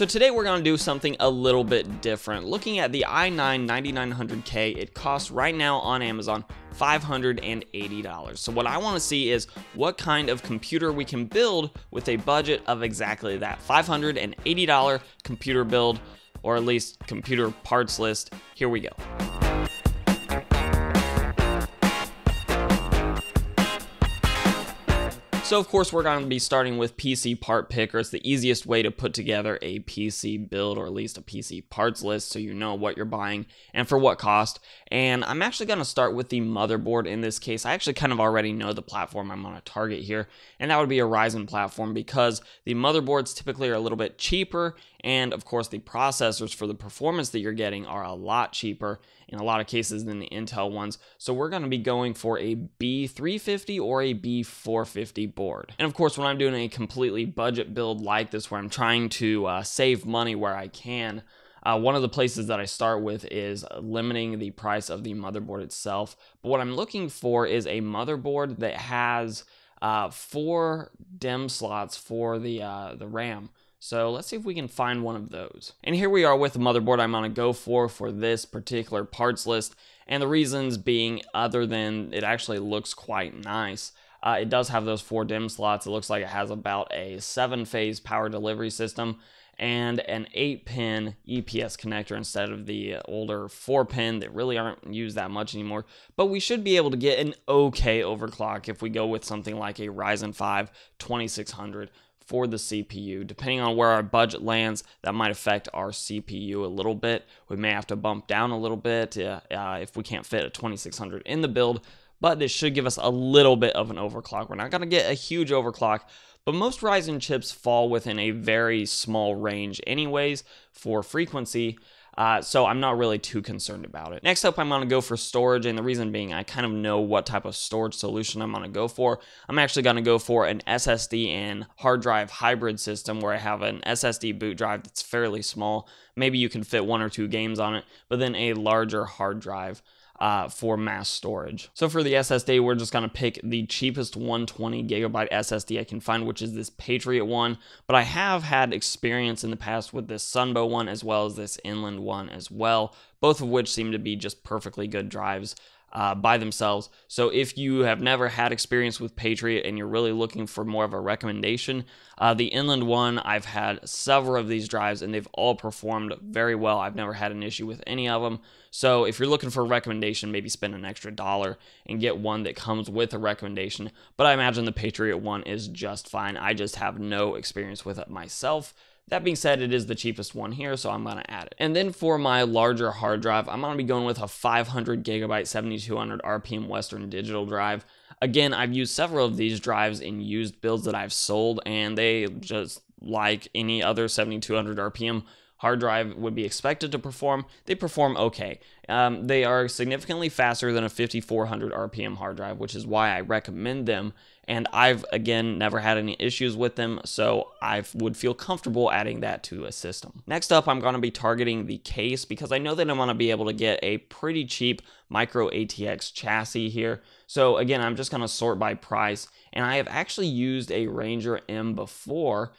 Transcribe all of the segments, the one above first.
So today we're going to do something a little bit different. Looking at the i9 9900K, it costs right now on Amazon $580. So what I want to see is what kind of computer we can build with a budget of exactly that $580 computer build, or at least computer parts list. Here we go. So of course we're going to be starting with PC Part Picker. It's the easiest way to put together a PC build, or at least a PC parts list, so you know what you're buying and for what cost. And I'm actually going to start with the motherboard in this case. I actually kind of already know the platform I'm going to target here, and that would be a Ryzen platform, because the motherboards typically are a little bit cheaper, and of course the processors for the performance that you're getting are a lot cheaper in a lot of cases than the Intel ones. So we're going to be going for a B350 or a B450 board. And of course, when I'm doing a completely budget build like this, where I'm trying to save money where I can, one of the places that I start with is limiting the price of the motherboard itself. But what I'm looking for is a motherboard that has 4 DIMM slots for the RAM. So let's see if we can find one of those. And here we are with the motherboard I'm going to go for this particular parts list. And the reasons being, other than it actually looks quite nice, it does have those 4 DIMM slots. It looks like it has about a 7-phase power delivery system and an 8-pin EPS connector instead of the older 4-pin that really aren't used that much anymore. But we should be able to get an okay overclock if we go with something like a Ryzen 5 2600 for the CPU. Depending on where our budget lands, that might affect our CPU a little bit. We may have to bump down a little bit if we can't fit a 2600 in the build, but this should give us a little bit of an overclock. We're not going to get a huge overclock, but most Ryzen chips fall within a very small range anyways for frequency. So I'm not really too concerned about it. Next up, I'm going to go for storage, and the reason being, I kind of know what type of storage solution I'm going to go for. I'm actually going to go for an SSD and hard drive hybrid system, where I have an SSD boot drive that's fairly small. Maybe you can fit 1 or 2 games on it, but then a larger hard drive for mass storage. So for the SSD, we're just going to pick the cheapest 120 gigabyte SSD I can find, which is this Patriot one. But I have had experience in the past with this Sunbow one, as well as this Inland one as well, both of which seem to be just perfectly good drives by themselves. So if you have never had experience with Patriot and you're really looking for more of a recommendation, the Inland one, I've had several of these drives and they've all performed very well. I've never had an issue with any of them. So if you're looking for a recommendation, maybe spend an extra $1 and get one that comes with a recommendation. But I imagine the Patriot one is just fine. I just have no experience with it myself. That being said, it is the cheapest one here, so I'm going to add it. And then for my larger hard drive, I'm going to be going with a 500 gigabyte 7200 RPM Western Digital drive. Again, I've used several of these drives in used builds that I've sold, and they, just like any other 7200 RPM hard drive would be expected to perform, they perform okay. They are significantly faster than a 5400 RPM hard drive, which is why I recommend them. And I've, again, never had any issues with them, so I would feel comfortable adding that to a system. Next up, I'm going to be targeting the case, because I know that I'm going to be able to get a pretty cheap Micro ATX chassis here. So again, I'm just going to sort by price, and I have actually used a Ranger M before.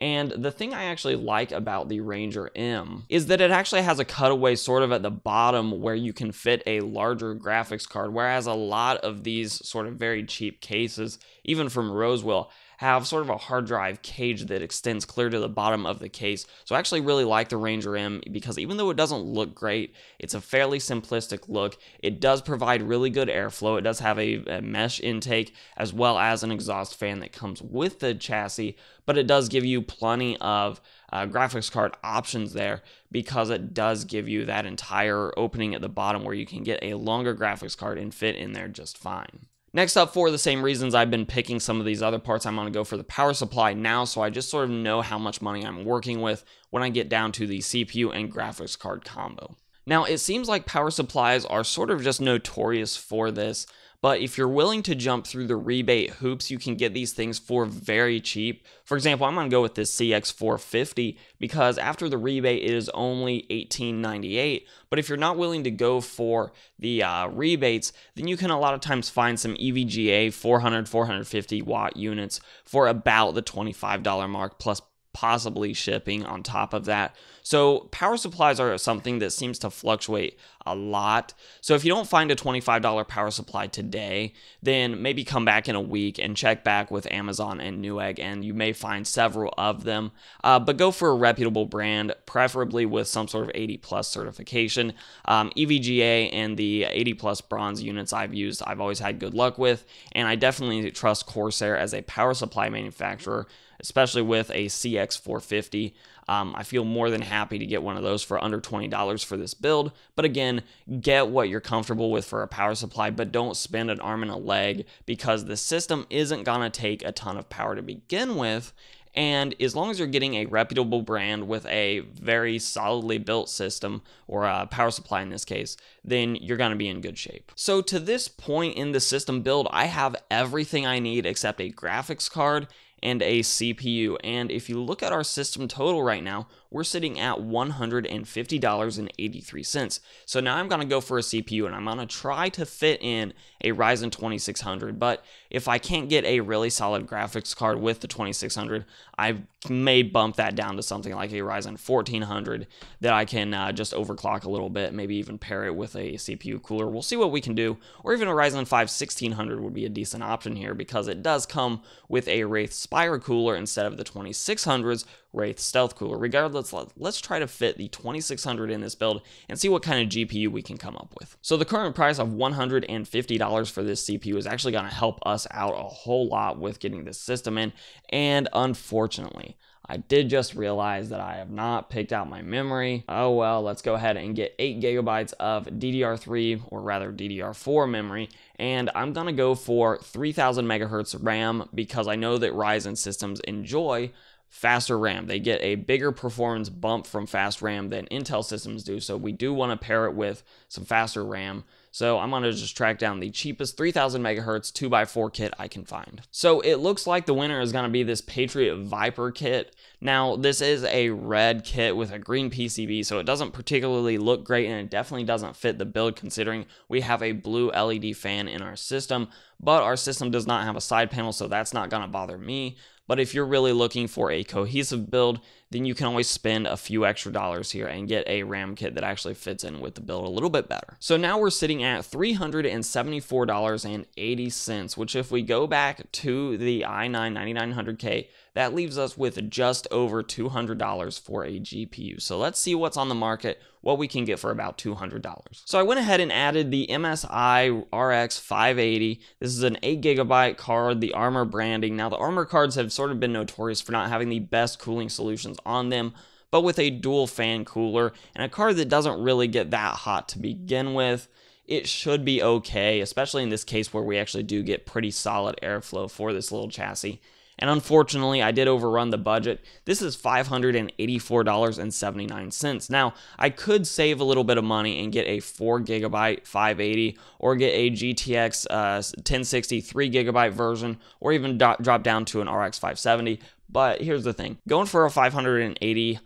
And the thing I actually like about the Ranger M is that it actually has a cutaway sort of at the bottom where you can fit a larger graphics card, whereas a lot of these sort of very cheap cases, even from Rosewill, have sort of a hard drive cage that extends clear to the bottom of the case. So I actually really like the Ranger M, because even though it doesn't look great, it's a fairly simplistic look. It does provide really good airflow. It does have a mesh intake as well as an exhaust fan that comes with the chassis, but it does give you plenty of graphics card options there, because it does give you that entire opening at the bottom where you can get a longer graphics card and fit in there just fine. Next up, for the same reasons I've been picking some of these other parts, I'm going to go for the power supply now, so I just sort of know how much money I'm working with when I get down to the CPU and graphics card combo. Now, it seems like power supplies are sort of just notorious for this, but if you're willing to jump through the rebate hoops, you can get these things for very cheap. For example, I'm going to go with this CX450 because after the rebate, it is only $18.98. But if you're not willing to go for the rebates, then you can a lot of times find some EVGA 400, 450 watt units for about the $25 mark plus possibly shipping on top of that. So power supplies are something that seems to fluctuate a lot. So if you don't find a $25 power supply today, then maybe come back in a week and check back with Amazon and Newegg, and you may find several of them. But go for a reputable brand, preferably with some sort of 80 plus certification. EVGA and the 80 plus bronze units I've used, I've always had good luck with, and I definitely trust Corsair as a power supply manufacturer, especially with a CX450. I feel more than happy to get one of those for under $20 for this build. But again, get what you're comfortable with for a power supply, but don't spend an arm and a leg, because the system isn't going to take a ton of power to begin with. And as long as you're getting a reputable brand with a very solidly built system, or a power supply in this case, then you're going to be in good shape. So to this point in the system build, I have everything I need except a graphics card and a CPU. And if you look at our system total right now, we're sitting at $150.83. So now I'm going to go for a CPU, and I'm going to try to fit in a Ryzen 2600. But if I can't get a really solid graphics card with the 2600, I may bump that down to something like a Ryzen 1400 that I can just overclock a little bit, maybe even pair it with a CPU cooler. We'll see what we can do. Or even a Ryzen 5 1600 would be a decent option here, because it does come with a Wraith Spire cooler instead of the 2600's Wraith Stealth cooler. Regardless, let's try to fit the 2600 in this build and see what kind of GPU we can come up with. So the current price of $150 for this CPU is actually going to help us out a whole lot with getting this system in. And unfortunately, I did just realize that I have not picked out my memory. Oh well, let's go ahead and get 8 gigabytes of DDR3, or rather DDR4 memory, and I'm gonna go for 3000 megahertz RAM, because I know that Ryzen systems enjoy faster RAM. They get a bigger performance bump from fast RAM than Intel systems do, so we do want to pair it with some faster RAM. So I'm going to just track down the cheapest 3000 megahertz 2x4 kit I can find. So it looks like the winner is going to be this Patriot Viper kit. Now, this is a red kit with a green PCB, so it doesn't particularly look great, and it definitely doesn't fit the build considering we have a blue LED fan in our system, but our system does not have a side panel, so that's not going to bother me. But if you're really looking for a cohesive build, then you can always spend a few extra dollars here and get a RAM kit that actually fits in with the build a little bit better. So now we're sitting at $374.80, which if we go back to the i9 9900K, that leaves us with just over $200 for a GPU. So let's see what's on the market, what we can get for about $200. So I went ahead and added the MSI RX 580. This is an 8GB card, the Armor branding. Now the Armor cards have sort of been notorious for not having the best cooling solutions on them, but with a dual fan cooler and a card that doesn't really get that hot to begin with, it should be okay, especially in this case where we actually do get pretty solid airflow for this little chassis. And unfortunately, I did overrun the budget. This is $584.79. Now, I could save a little bit of money and get a 4GB 580, or get a GTX 1060 3GB version, or even drop down to an RX 570. But here's the thing, going for a $580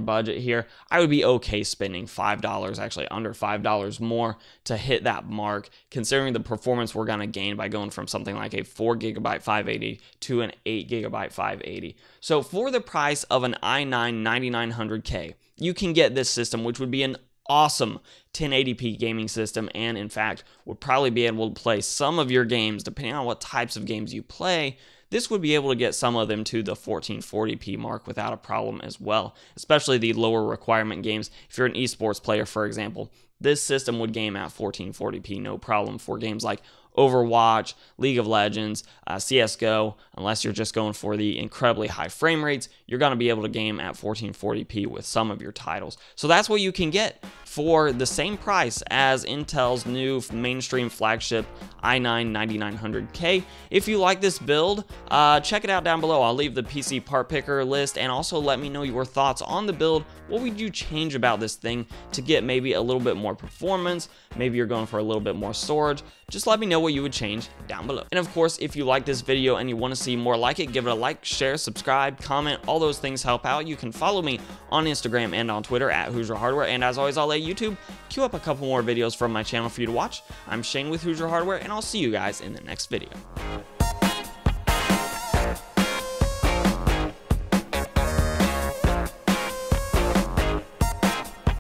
budget here, I would be okay spending $5, actually under $5 more to hit that mark, considering the performance we're going to gain by going from something like a 4GB 580 to an 8GB 580. So for the price of an i9 9900K, you can get this system, which would be an awesome 1080p gaming system, and in fact would probably be able to play some of your games, depending on what types of games you play. This would be able to get some of them to the 1440p mark without a problem as well, especially the lower requirement games. If you're an esports player, for example, this system would game at 1440p no problem for games like Overwatch, League of Legends, CSGO. Unless you're just going for the incredibly high frame rates, you're going to be able to game at 1440p with some of your titles. So that's what you can get for the same price as Intel's new mainstream flagship i9 9900K. If you like this build, check it out down below. I'll leave the PC part picker list, and also let me know your thoughts on the build. What would you change about this thing to get maybe a little bit more performance? Maybe you're going for a little bit more storage. Just let me know what you would change down below. And of course, if you like this video and you want to see more like it, give it a like, share, subscribe, comment. All those things help out. You can follow me on Instagram and on Twitter at Hoosier Hardware. And as always, I'll let YouTube queue up a couple more videos from my channel for you to watch. I'm Shane with Hoosier Hardware, and I'll see you guys in the next video.